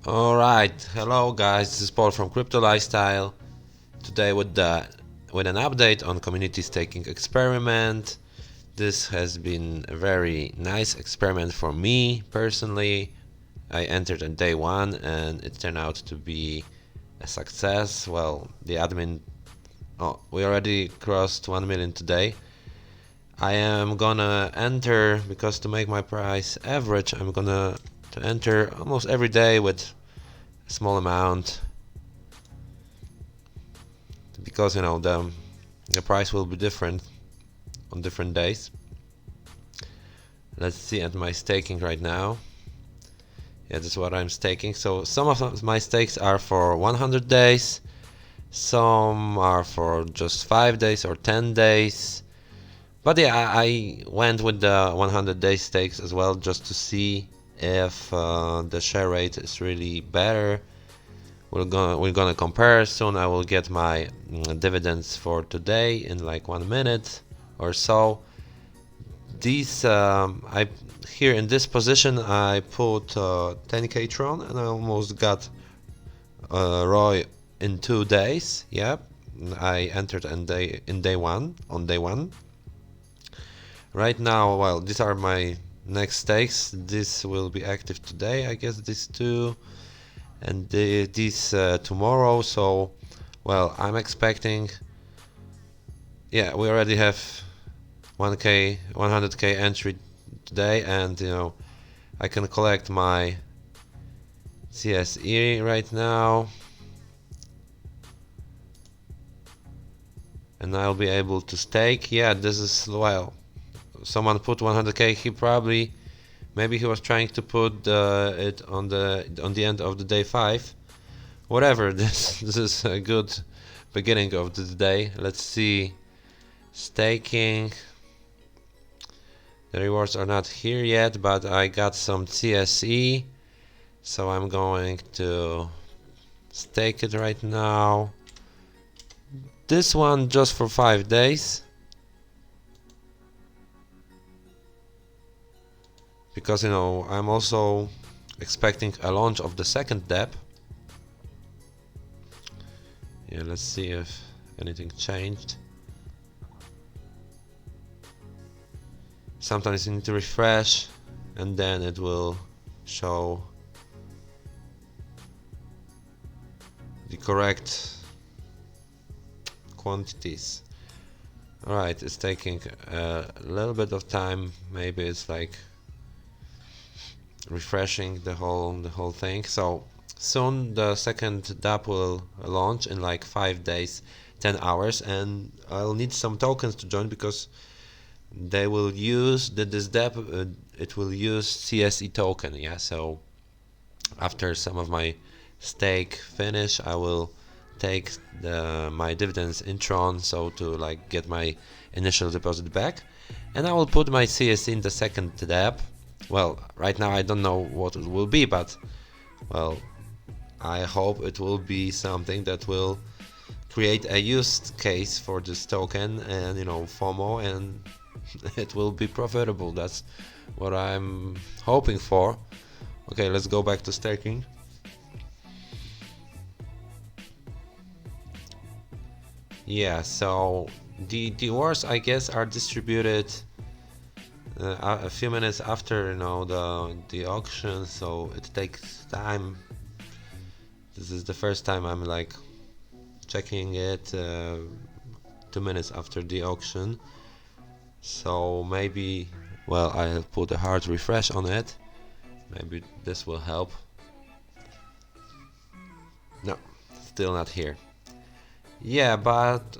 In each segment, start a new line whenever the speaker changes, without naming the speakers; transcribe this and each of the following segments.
Alright, hello guys, this is Paul from Crypto Lifestyle. Today with an update on community staking experiment. This has been a very nice experiment for me personally. I entered on day one and it turned out to be a success. Well, the admin, we already crossed 1 million today. I am gonna enter, because to make my price average, I'm gonna enter almost every day with a small amount, because the price will be different on different days. Let's see at my staking right now. Yeah, this is what I'm staking. So some of my stakes are for 100 days, some are for just 5 days or 10 days. But yeah, I went with the 100-day stakes as well, just to see if the share rate is really better. We're gonna compare soon. I will get my dividends for today in like 1 minute or so. These here in this position I put 10k TRON and I almost got ROI in 2 days. Yep, I entered on day one. Right now, well, these are my next stakes. This will be active today, I guess, these two, and these tomorrow. So, well, I'm expecting, yeah, we already have 100k entry today, and I can collect my CSE right now, and I'll be able to stake. Yeah, this is, well, someone put 100k. He probably, maybe he was trying to put it on the end of the day 5. Whatever. This is a good beginning of the day. Let's see. Staking. The rewards are not here yet, but I got some CSE, so I'm going to stake it right now. This one just for 5 days. Because I'm also expecting a launch of the second dapp. Yeah, let's see if anything changed. Sometimes you need to refresh and then it will show the correct quantities. Alright, it's taking a little bit of time. Maybe it's like refreshing the whole thing. So soon the second dapp will launch in like 5 days, 10 hours, and I'll need some tokens to join, because they will use this dapp, it will use CSE token. Yeah, so after some of my stake finish, I will take my dividends in TRON, so to like get my initial deposit back, and I will put my CSE in the second dapp. Well, right now I don't know what it will be, but well, I hope it will be something that will create a use case for this token, and FOMO, and it will be profitable. That's what I'm hoping for. Okay, let's go back to staking. Yeah, so the rewards, I guess, are distributed a few minutes after the auction, so it takes time. This is the first time I'm like checking it 2 minutes after the auction, so maybe, well, I'll put a hard refresh on it. Maybe this will help. No, still not here. Yeah, but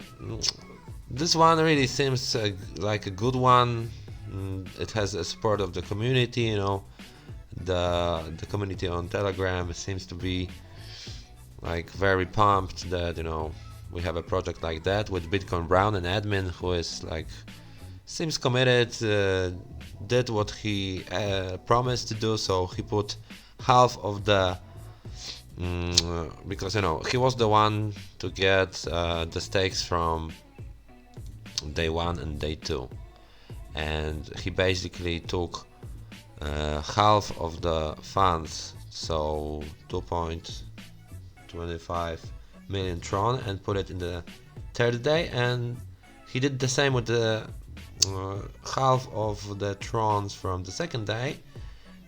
this one really seems like a good one. It has a support of the community. The community on Telegram seems to be like very pumped that we have a project like that with Bitcoin Brown, an admin who is like, seems committed, did what he promised to do. So he put half of the because he was the one to get the stakes from day 1 and day 2, and he basically took half of the funds so 2.25 million TRON, and put it in the third day, and he did the same with the half of the TRONs from the second day,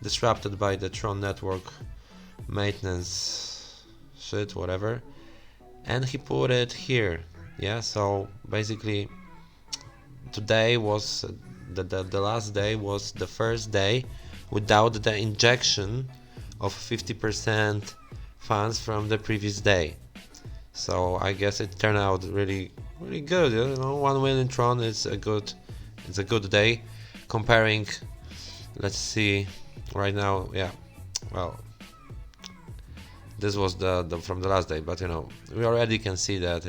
disrupted by the TRON network maintenance shit, whatever, and he put it here. Yeah, so basically today was the last day, was the first day without the injection of 50% funds from the previous day. So I guess it turned out really good. 1 million TRON is a good day. Comparing, let's see, right now, yeah, well, this was the from the last day, but we already can see that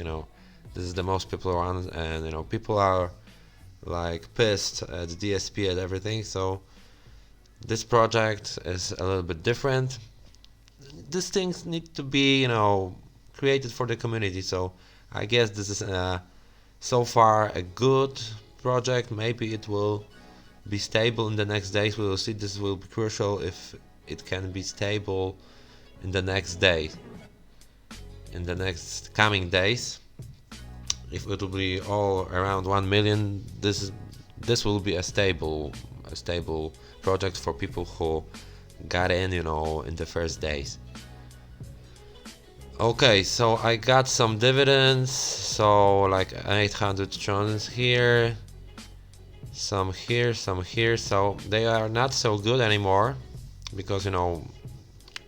this is the most popular one, and people are like pissed at DSP and everything. So this project is a little bit different. These things need to be created for the community. So I guess this is so far a good project. Maybe it will be stable in the next days. We will see. This will be crucial if it can be stable in the next day, in the next coming days. If it will be all around 1 million, this will be a stable project for people who got in in the first days. Okay, so I got some dividends, so like 800 trons here, some here, so they are not so good anymore, because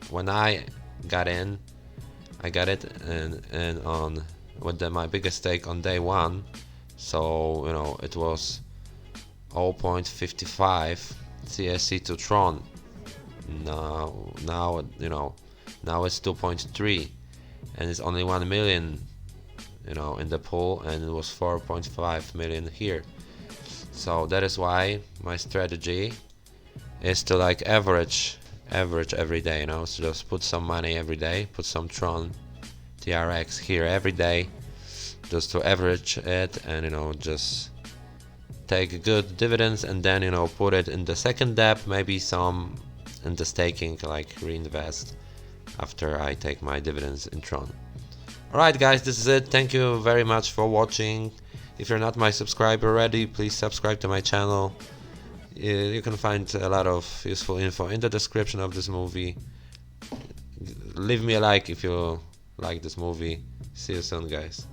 when I got in, I got it and on with my biggest stake on day one, so it was 0.55 CSE to TRON. Now it's 2.3, and it's only 1 million in the pool, and it was 4.5 million here. So that is why my strategy is to like average every day, so just put some money every day, put some TRON TRX here every day, just to average it, and just take good dividends, and then put it in the second dapp, maybe some in the staking, like reinvest after I take my dividends in TRON. Alright guys, this is it. Thank you very much for watching. If you're not my subscriber already, please subscribe to my channel. You can find a lot of useful info in the description of this movie. Leave me a like if you like this movie. See you soon, guys.